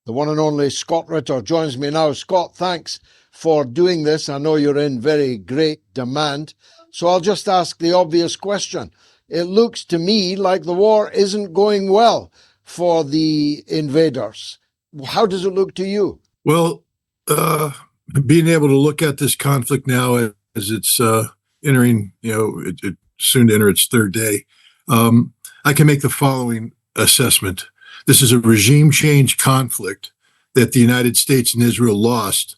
The one and only Scott Ritter joins me now. Scott, thanks for doing this. I know you're in very great demand. So I'll just ask the obvious question. It looks to me like the war isn't going well for the invaders. How does it look to you? Well, being able to look at this conflict now as it's entering, it soon to enter its third day, I can make the following assessment. This is a regime change conflict that the United States and Israel lost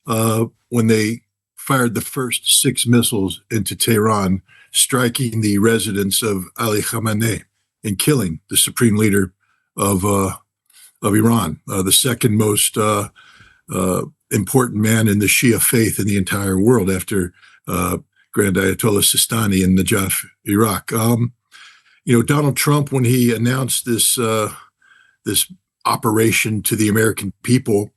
when they fired the first 6 missiles into Tehran, striking the residence of Ali Khamenei and killing the supreme leader of Iran, the second most important man in the Shia faith in the entire world after Grand Ayatollah Sistani in Najaf, Iraq. Donald Trump, when he announced this operation to the American people,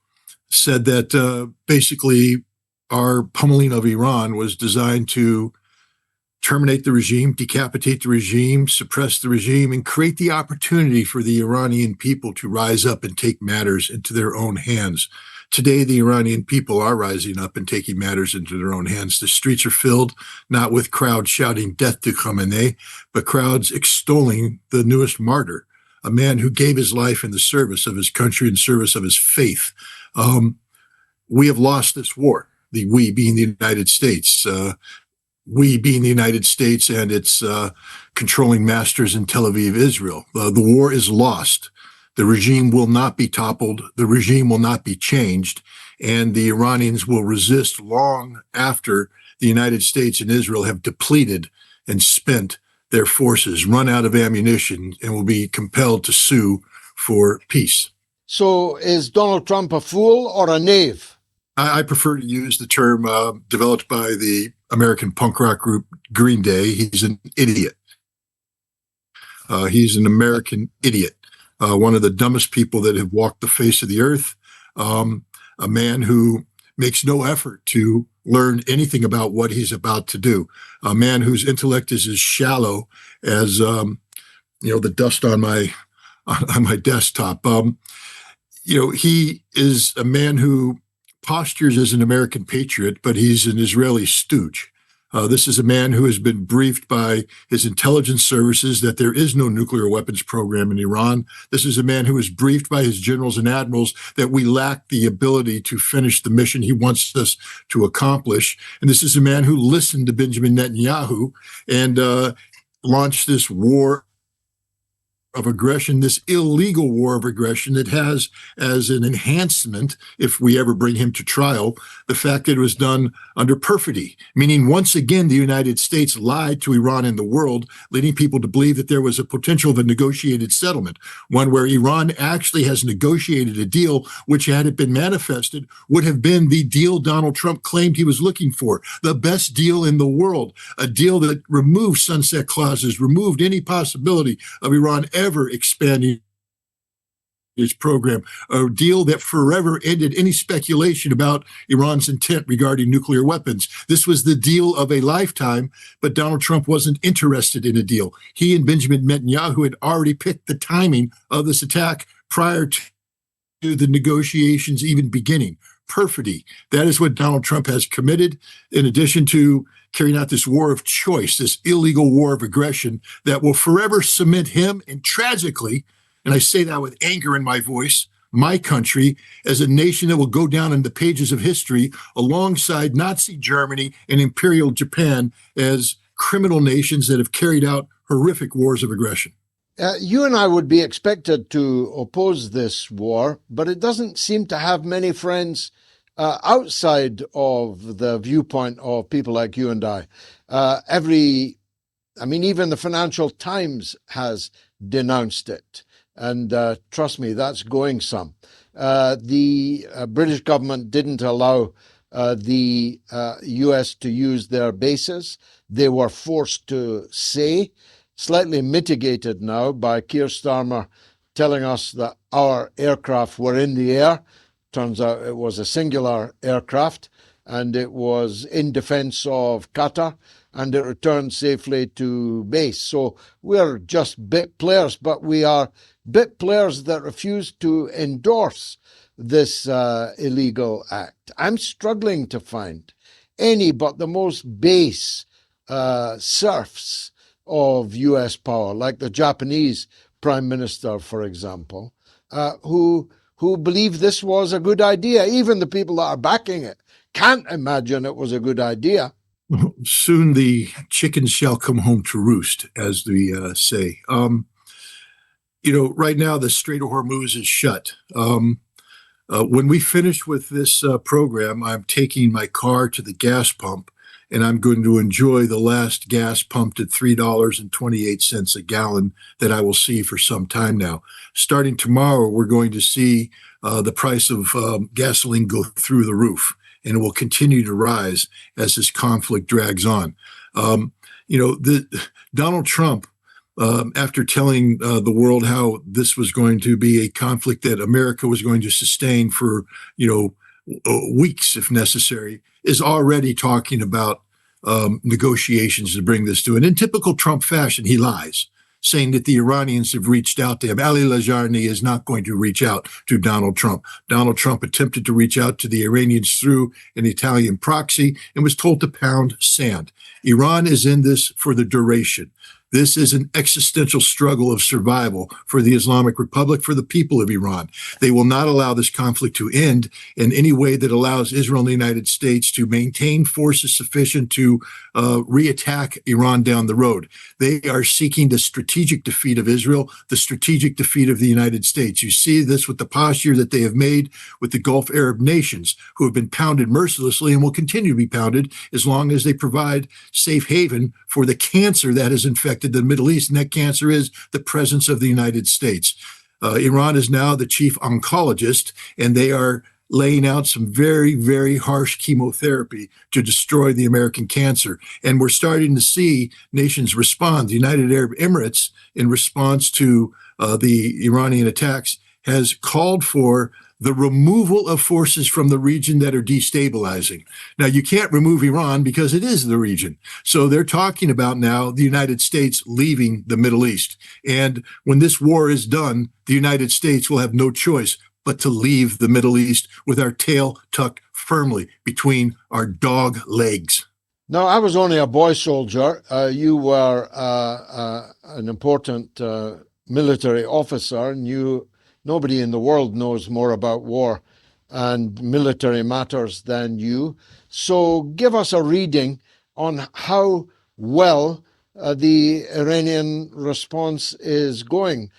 said that basically our pummeling of Iran was designed to terminate the regime, decapitate the regime, suppress the regime, and create the opportunity for the Iranian people to rise up and take matters into their own hands. Today, the Iranian people are rising up and taking matters into their own hands. The streets are filled not with crowds shouting death to Khamenei, but crowds extolling the newest martyr, a man who gave his life in the service of his country and service of his faith. We have lost this war, the we being the United States, we being the United States and its controlling masters in Tel Aviv, Israel. The war is lost. The regime will not be toppled. The regime will not be changed. And the Iranians will resist long after the United States and Israel have depleted and spent their forces, run out of ammunition, and will be compelled to sue for peace. So is Donald Trump a fool or a knave? I prefer to use the term developed by the American punk rock group Green Day. He's an idiot. He's an American idiot. One of the dumbest people that have walked the face of the earth, a man who makes no effort to learn anything about what he's about to do, a man whose intellect is as shallow as the dust on my desktop. He is a man who postures as an American patriot, but he's an Israeli stooge. This is a man who has been briefed by his intelligence services that there is no nuclear weapons program in Iran. This is a man who is briefed by his generals and admirals that we lack the ability to finish the mission he wants us to accomplish. And this is a man who listened to Benjamin Netanyahu and launched this war of aggression, this illegal war of aggression that has as an enhancement, if we ever bring him to trial, the fact that it was done under perfidy, meaning once again, the United States lied to Iran and the world, leading people to believe that there was a potential of a negotiated settlement, one where Iran actually has negotiated a deal, which had it been manifested, would have been the deal Donald Trump claimed he was looking for, the best deal in the world, a deal that removed sunset clauses, removed any possibility of Iran ever expanding its program, a deal that forever ended any speculation about Iran's intent regarding nuclear weapons. This was the deal of a lifetime, but Donald Trump wasn't interested in a deal. He and Benjamin Netanyahu had already picked the timing of this attack prior to the negotiations even beginning. Perfidy. That is what Donald Trump has committed, in addition to carrying out this war of choice, this illegal war of aggression that will forever cement him and tragically, and I say that with anger in my voice, my country as a nation that will go down in the pages of history alongside Nazi Germany and Imperial Japan as criminal nations that have carried out horrific wars of aggression. You and I would be expected to oppose this war, but it doesn't seem to have many friends outside of the viewpoint of people like you and I. Even the Financial Times has denounced it. And trust me, that's going some. The British government didn't allow the US to use their bases. They were forced to say, slightly mitigated now by Keir Starmer telling us that our aircraft were in the air. Turns out it was a singular aircraft. and it was in defense of Qatar, and it returned safely to base. So we're just bit players, but we are bit players that refuse to endorse this illegal act. I'm struggling to find any but the most base serfs of US power, like the Japanese Prime Minister, for example, who believe this was a good idea. Even the people that are backing it can't imagine it was a good idea. Soon the chickens shall come home to roost, as we say. Right now the Strait of Hormuz is shut. When we finish with this program, I'm taking my car to the gas pump, and I'm going to enjoy the last gas pumped at $3.28 a gallon that I will see for some time now. Starting tomorrow, we're going to see the price of gasoline go through the roof, and it will continue to rise as this conflict drags on. Donald Trump, after telling the world how this was going to be a conflict that America was going to sustain for, weeks if necessary, is already talking about negotiations to bring this to. And in typical Trump fashion, he lies, saying that the Iranians have reached out to him. Ali Lajarni is not going to reach out to Donald Trump. Donald Trump attempted to reach out to the Iranians through an Italian proxy and was told to pound sand. Iran is in this for the duration. This is an existential struggle of survival for the Islamic Republic, for the people of Iran. They will not allow this conflict to end in any way that allows Israel and the United States to maintain forces sufficient to reattack Iran down the road. They are seeking the strategic defeat of Israel, the strategic defeat of the United States. You see this with the posture that they have made with the Gulf Arab nations, who have been pounded mercilessly and will continue to be pounded as long as they provide safe haven for the cancer that has infected the Middle East, and that cancer is the presence of the United States. Iran is now the chief oncologist, and they are laying out some very, very harsh chemotherapy to destroy the American cancer. And we're starting to see nations respond. The United Arab Emirates, in response to the Iranian attacks, has called for the removal of forces from the region that are destabilizing. Now, you can't remove Iran because it is the region. So they're talking about now the United States leaving the Middle East. And when this war is done, the United States will have no choice but to leave the Middle East with our tail tucked firmly between our dog legs. No, I was only a boy soldier. You were an important military officer, and nobody in the world knows more about war and military matters than you. So give us a reading on how well the Iranian response is going.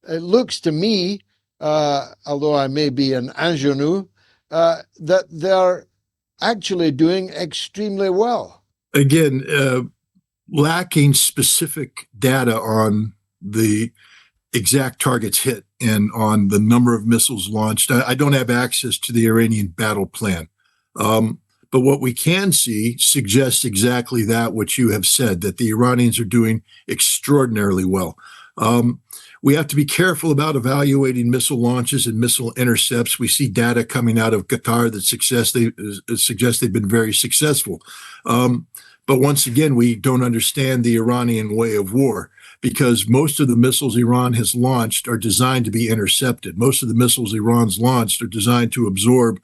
It looks to me, although I may be an ingenue, that they're actually doing extremely well. Again, lacking specific data on the exact targets hit and on the number of missiles launched. I don't have access to the Iranian battle plan. But what we can see suggests exactly that which you have said, that the Iranians are doing extraordinarily well. We have to be careful about evaluating missile launches and missile intercepts. We see data coming out of Qatar that suggests they've been very successful. But once again, we don't understand the Iranian way of war, because most of the missiles Iran has launched are designed to be intercepted. Most of the missiles Iran's launched are designed to absorb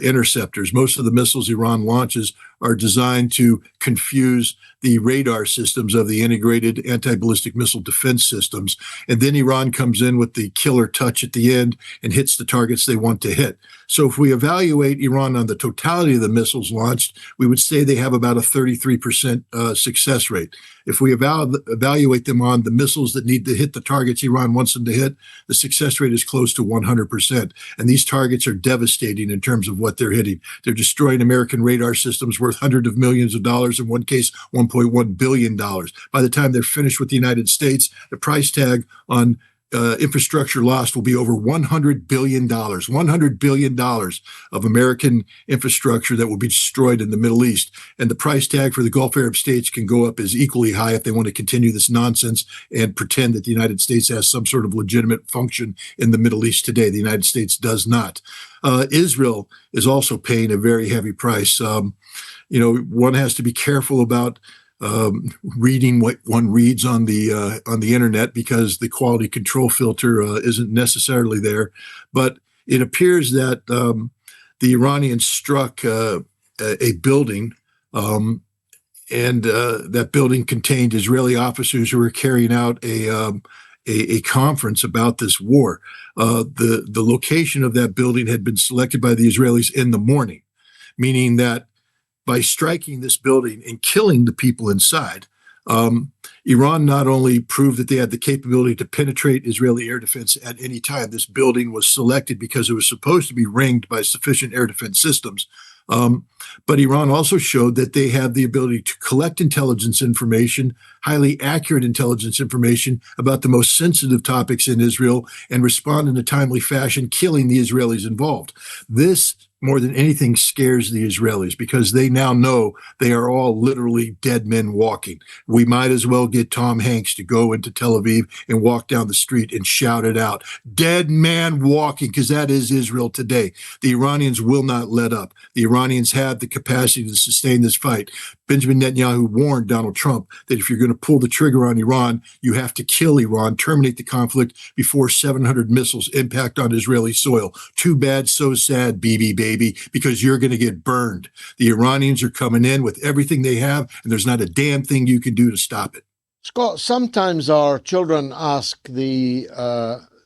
interceptors. Most of the missiles Iran launches are designed to confuse the radar systems of the integrated anti-ballistic missile defense systems. And then Iran comes in with the killer touch at the end and hits the targets they want to hit. So if we evaluate Iran on the totality of the missiles launched, we would say they have about a 33% success rate. If we evaluate them on the missiles that need to hit the targets Iran wants them to hit, the success rate is close to 100%. And these targets are devastating in terms of what they're hitting. They're destroying American radar systems worth hundreds of millions of dollars, in one case, $1.1 billion. By the time they're finished with the United States, the price tag on infrastructure lost will be over $100 billion, $100 billion of American infrastructure that will be destroyed in the Middle East. And the price tag for the Gulf Arab states can go up as equally high if they want to continue this nonsense and pretend that the United States has some sort of legitimate function in the Middle East today. The United States does not. Israel is also paying a very heavy price. One has to be careful about reading what one reads on the internet, because the quality control filter isn't necessarily there. But it appears that the Iranians struck a building, and that building contained Israeli officers who were carrying out a conference about this war. The location of that building had been selected by the Israelis in the morning, meaning that by striking this building and killing the people inside, Iran not only proved that they had the capability to penetrate Israeli air defense at any time. This building was selected because it was supposed to be ringed by sufficient air defense systems. But Iran also showed that they have the ability to collect intelligence information, highly accurate intelligence information about the most sensitive topics in Israel, and respond in a timely fashion, killing the Israelis involved. This, more than anything, scares the Israelis, because they now know they are all literally dead men walking. We might as well get Tom Hanks to go into Tel Aviv and walk down the street and shout it out. Dead man walking, because that is Israel today. The Iranians will not let up. The Iranians have the capacity to sustain this fight. Benjamin Netanyahu warned Donald Trump that if you're going to pull the trigger on Iran, you have to kill Iran, terminate the conflict before 700 missiles impact on Israeli soil. Too bad, so sad, Bibi baby, because you're going to get burned. The Iranians are coming in with everything they have, and there's not a damn thing you can do to stop it. Scott, sometimes our children ask the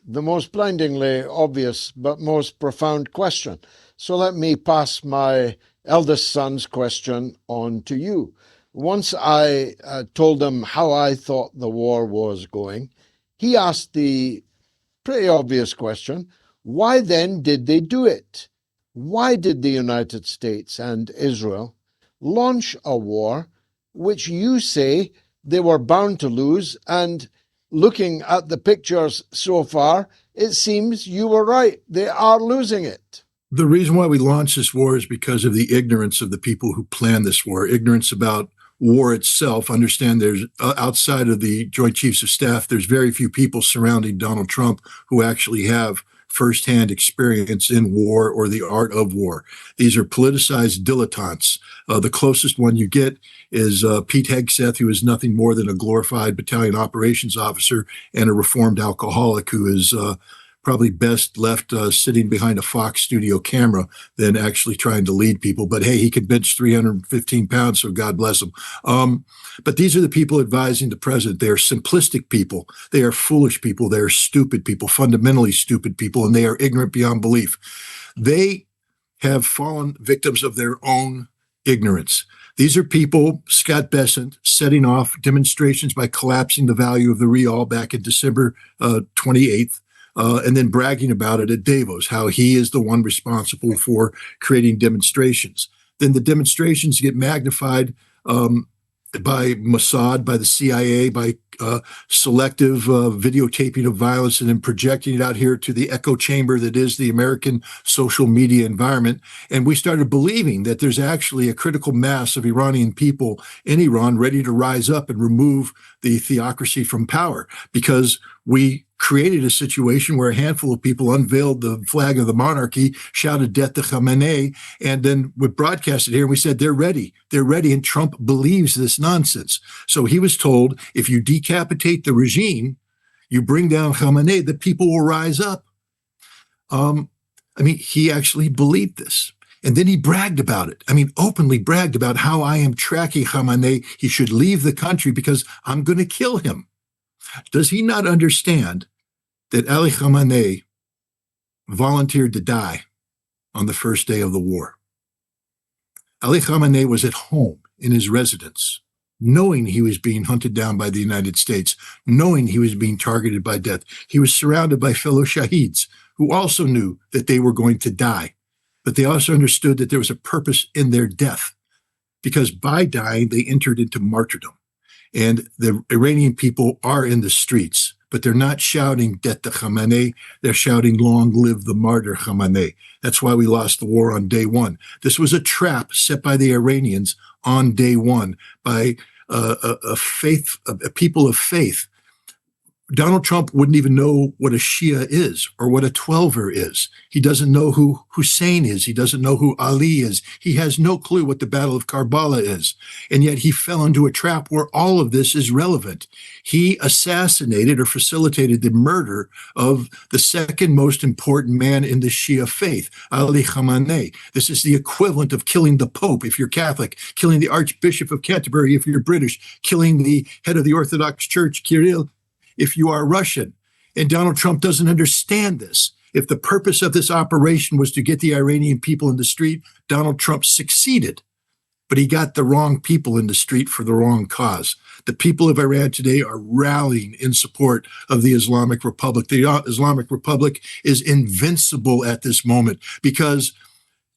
most blindingly obvious but most profound question. So let me pass my eldest son's question on to you. Once I told him how I thought the war was going, he asked the pretty obvious question, why then did they do it? Why did the United States and Israel launch a war which you say they were bound to lose? And looking at the pictures so far, it seems you were right. They are losing it. The reason why we launched this war is because of the ignorance of the people who planned this war, ignorance about war itself. Understand there's outside of the Joint Chiefs of Staff, there's very few people surrounding Donald Trump who actually have firsthand experience in war or the art of war. These are politicized dilettantes. The closest one you get is Pete Hegseth, who is nothing more than a glorified battalion operations officer and a reformed alcoholic who is probably best left sitting behind a Fox studio camera than actually trying to lead people. But hey, he can bench 315 pounds, so God bless him. But these are the people advising the president. They are simplistic people. They are foolish people. They are stupid people, fundamentally stupid people, and they are ignorant beyond belief. They have fallen victims of their own ignorance. These are people, Scott Bessent, setting off demonstrations by collapsing the value of the rial back in December 28th. And then bragging about it at Davos, how he is the one responsible for creating demonstrations. Then the demonstrations get magnified by Mossad, by the CIA, by selective videotaping of violence, and then projecting it out here to the echo chamber that is the American social media environment. And we started believing that there's actually a critical mass of Iranian people in Iran ready to rise up and remove the theocracy from power, because we created a situation where a handful of people unveiled the flag of the monarchy, shouted death to Khamenei, and then we broadcasted here and we said, they're ready, and Trump believes this nonsense. So he was told, if you decapitate the regime, you bring down Khamenei, the people will rise up. He actually believed this. And then he bragged about it. Openly bragged about how I am tracking Khamenei. He should leave the country because I'm going to kill him. Does he not understand that Ali Khamenei volunteered to die on the first day of the war? Ali Khamenei was at home in his residence, knowing he was being hunted down by the United States, knowing he was being targeted by death. He was surrounded by fellow shaheeds who also knew that they were going to die, but they also understood that there was a purpose in their death, because by dying, they entered into martyrdom. And the Iranian people are in the streets, but they're not shouting "Det Khamenei." They're shouting "Long live the martyr Khamenei." That's why we lost the war on day one. This was a trap set by the Iranians on day one by a people of faith. Donald Trump wouldn't even know what a Shia is or what a Twelver is. He doesn't know who Hussein is. He doesn't know who Ali is. He has no clue what the Battle of Karbala is. And yet he fell into a trap where all of this is relevant. He assassinated or facilitated the murder of the second most important man in the Shia faith, Ali Khamenei. This is the equivalent of killing the Pope if you're Catholic, killing the Archbishop of Canterbury if you're British, killing the head of the Orthodox Church, Kirill, if you are Russian. And Donald Trump doesn't understand this. If the purpose of this operation was to get the Iranian people in the street, Donald Trump succeeded. But he got the wrong people in the street for the wrong cause. The people of Iran today are rallying in support of the Islamic Republic. The Islamic Republic is invincible at this moment because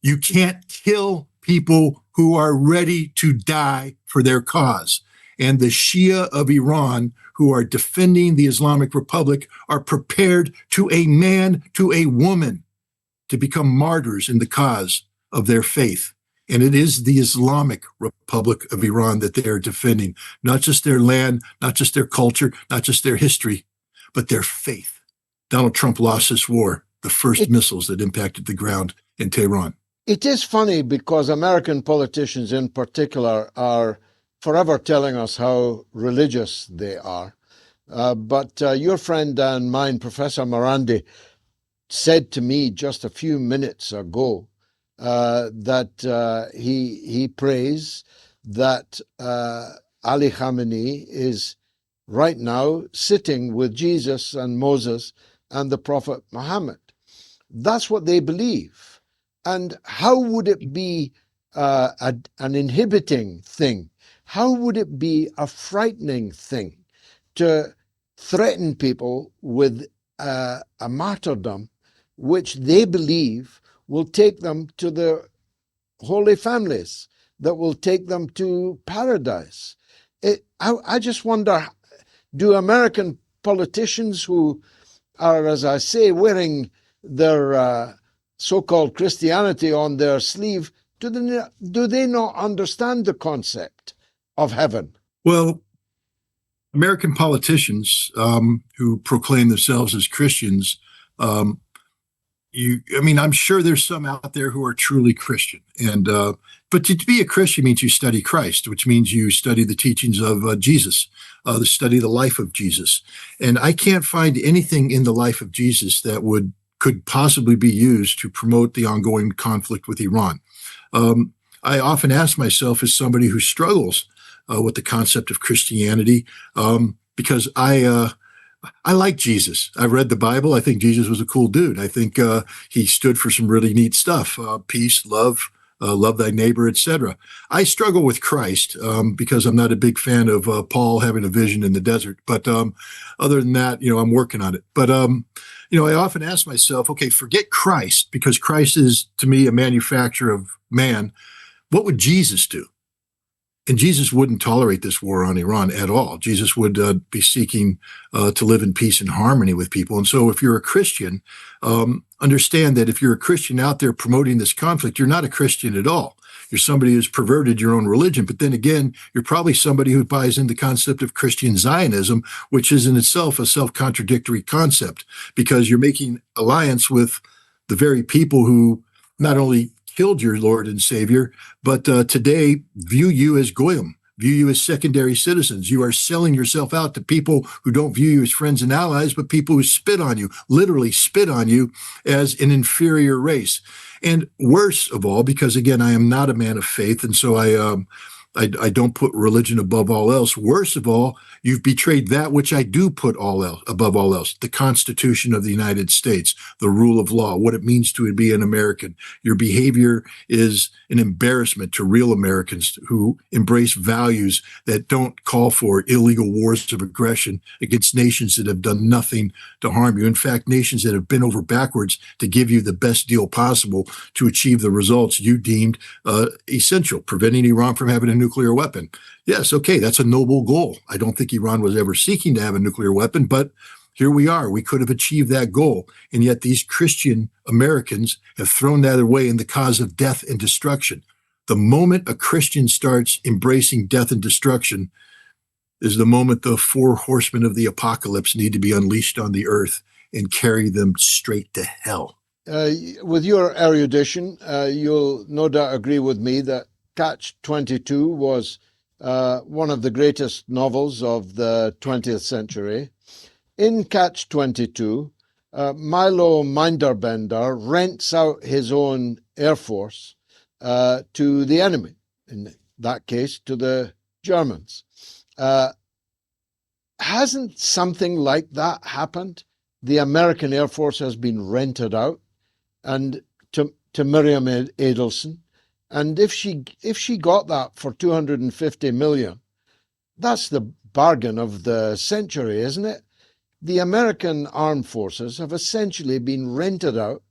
you can't kill people who are ready to die for their cause. And the Shia of Iran who are defending the Islamic Republic are prepared to a man, to a woman, to become martyrs in the cause of their faith. And it is the Islamic Republic of Iran that they are defending, not just their land, not just their culture, not just their history, but their faith. Donald Trump lost this war, the first missiles that impacted the ground in Tehran. It is funny because American politicians in particular are forever telling us how religious they are. But your friend and mine, Professor Morandi, said to me just a few minutes ago that he prays that Ali Khamenei is right now sitting with Jesus and Moses and the Prophet Muhammad. That's what they believe. And how would it be an inhibiting thing? How would it be a frightening thing to threaten people with a martyrdom which they believe will take them to the holy families, that will take them to paradise? I just wonder, do American politicians who are, as I say, wearing their so-called Christianity on their sleeve, do they not understand the concept of heaven? Well, American politicians who proclaim themselves as Christians, I'm sure there's some out there who are truly Christian. And but to be a Christian means you study Christ, which means you study the teachings of Jesus, to study the life of Jesus. And I can't find anything in the life of Jesus that could possibly be used to promote the ongoing conflict with Iran. I often ask myself, as somebody who struggles with the concept of Christianity, because I like Jesus. I've read the Bible. I think Jesus was a cool dude. I think he stood for some really neat stuff: peace, love, love thy neighbor, etc. I struggle with Christ because I'm not a big fan of Paul having a vision in the desert. But other than that, I'm working on it. But I often ask myself, okay, forget Christ, because Christ is, to me, a manufacturer of man. What would Jesus do? And Jesus wouldn't tolerate this war on Iran at all. Jesus would be seeking to live in peace and harmony with people. And so if you're a Christian, understand that if you're a Christian out there promoting this conflict, you're not a Christian at all. You're somebody who's perverted your own religion. But then again, you're probably somebody who buys into the concept of Christian Zionism, which is in itself a self-contradictory concept, because you're making alliance with the very people who not only killed your Lord and Savior, but today view you as goyim, view you as secondary citizens. You are selling yourself out to people who don't view you as friends and allies, but people who spit on you, literally spit on you as an inferior race. And worse of all, because again, I am not a man of faith, and so I don't put religion above all else. Worst of all, you've betrayed that which I do put above all else: the Constitution of the United States, the rule of law, what it means to be an American. Your behavior is an embarrassment to real Americans who embrace values that don't call for illegal wars of aggression against nations that have done nothing to harm you. In fact, nations that have bent over backwards to give you the best deal possible to achieve the results you deemed essential, preventing Iran from having a nuclear weapon. Yes, okay, that's a noble goal. I don't think Iran was ever seeking to have a nuclear weapon, but here we are. We could have achieved that goal. And yet these Christian Americans have thrown that away in the cause of death and destruction. The moment a Christian starts embracing death and destruction is the moment the four horsemen of the apocalypse need to be unleashed on the earth and carry them straight to hell. With your erudition, you'll no doubt agree with me that Catch-22 was one of the greatest novels of the 20th century. In Catch-22, Milo Minderbender rents out his own air force to the enemy, in that case, to the Germans. Hasn't something like that happened? The American Air Force has been rented out and to Miriam Adelson. And if she got that for 250 million, that's the bargain of the century, isn't it? The American armed forces have essentially been rented out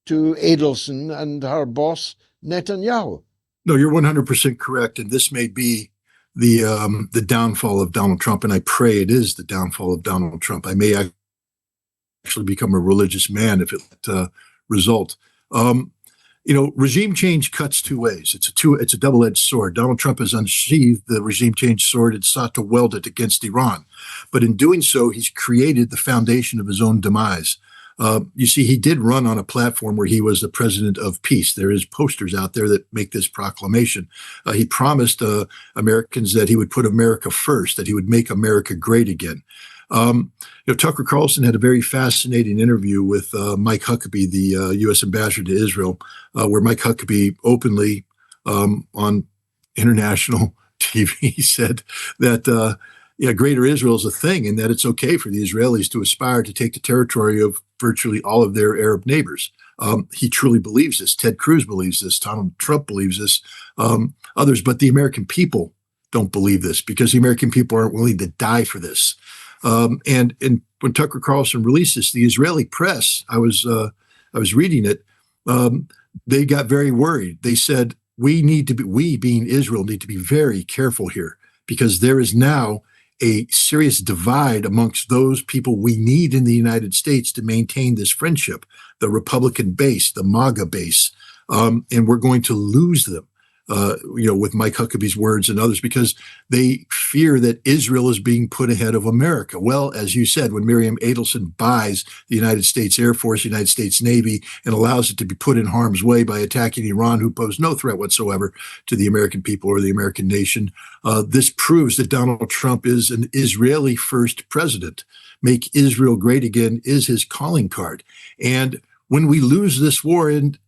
to Adelson and her boss, Netanyahu. No, you're 100% correct. And this may be the downfall of Donald Trump. And I pray it is the downfall of Donald Trump. I may actually become a religious man if it result. Regime change cuts two ways. It's a double-edged sword. Donald Trump has unsheathed the regime change sword and sought to weld it against Iran. But in doing so, he's created the foundation of his own demise. You see, he did run on a platform where he was the president of peace. There is posters out there that make this proclamation. He promised Americans that he would put America first, that he would make America great again. Tucker Carlson had a very fascinating interview with Mike Huckabee, the U.S. ambassador to Israel, where Mike Huckabee openly on international TV said that, Greater Israel is a thing and that it's okay for the Israelis to aspire to take the territory of virtually all of their Arab neighbors. He truly believes this. Ted Cruz believes this. Donald Trump believes this. Others, but the American people don't believe this because the American people aren't willing to die for this. And when Tucker Carlson released this, the Israeli press, I was reading it, they got very worried. They said, we being Israel, need to be very careful here because there is now a serious divide amongst those people we need in the United States to maintain this friendship, the Republican base, the MAGA base, and we're going to lose them. With Mike Huckabee's words and others, because they fear that Israel is being put ahead of America. Well, as you said, when Miriam Adelson buys the United States Air Force, United States Navy, and allows it to be put in harm's way by attacking Iran, who pose no threat whatsoever to the American people or the American nation, this proves that Donald Trump is an Israeli first president. Make Israel great again is his calling card. And when we lose this war, and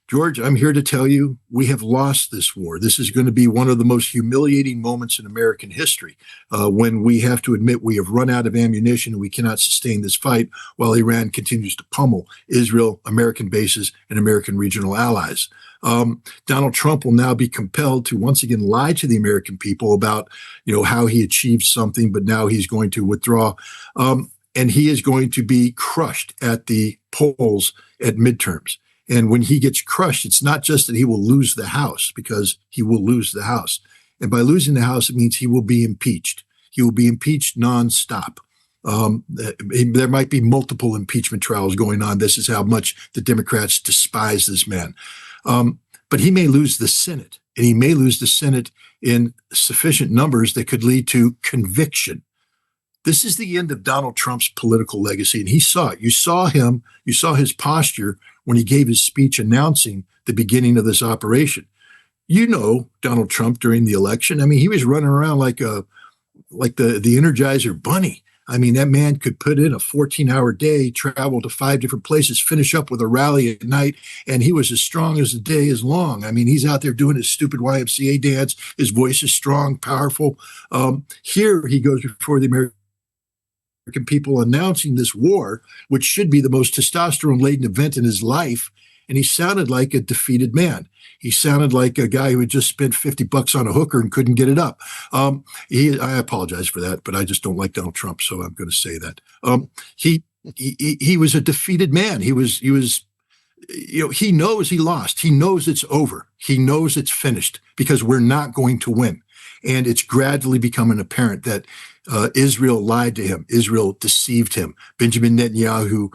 George, I'm here to tell you, we have lost this war. This is going to be one of the most humiliating moments in American history when we have to admit we have run out of ammunition and we cannot sustain this fight while Iran continues to pummel Israel, American bases, and American regional allies. Donald Trump will now be compelled to once again lie to the American people about, how he achieved something, but now he's going to withdraw. And he is going to be crushed at the polls at midterms. And when he gets crushed, it's not just that he will lose the House, because he will lose the House. And by losing the House, it means he will be impeached. He will be impeached nonstop. There might be multiple impeachment trials going on. This is how much the Democrats despise this man. But he may lose the Senate, and he may lose the Senate in sufficient numbers that could lead to conviction. This is the end of Donald Trump's political legacy, and he saw it. You saw his posture when he gave his speech announcing the beginning of this operation. Donald Trump during the election. I mean, he was running around like the Energizer Bunny. I mean, that man could put in a 14-hour day, travel to 5 different places, finish up with a rally at night, and he was as strong as the day is long. I mean, he's out there doing his stupid YMCA dance. His voice is strong, powerful. Here he goes before the American people announcing this war, which should be the most testosterone-laden event in his life, and he sounded like a defeated man. He sounded like a guy who had just spent $50 on a hooker and couldn't get it up. I apologize for that, but I just don't like Donald Trump, so I'm going to say that. He was a defeated man. He knows he lost. He knows it's over. He knows it's finished because we're not going to win. And it's gradually becoming apparent that Israel lied to him. Israel deceived him. Benjamin Netanyahu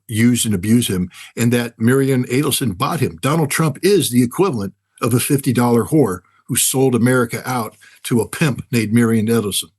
used and abused him, and that Marian Adelson bought him. Donald Trump is the equivalent of a $50 whore who sold America out to a pimp named Marian Adelson.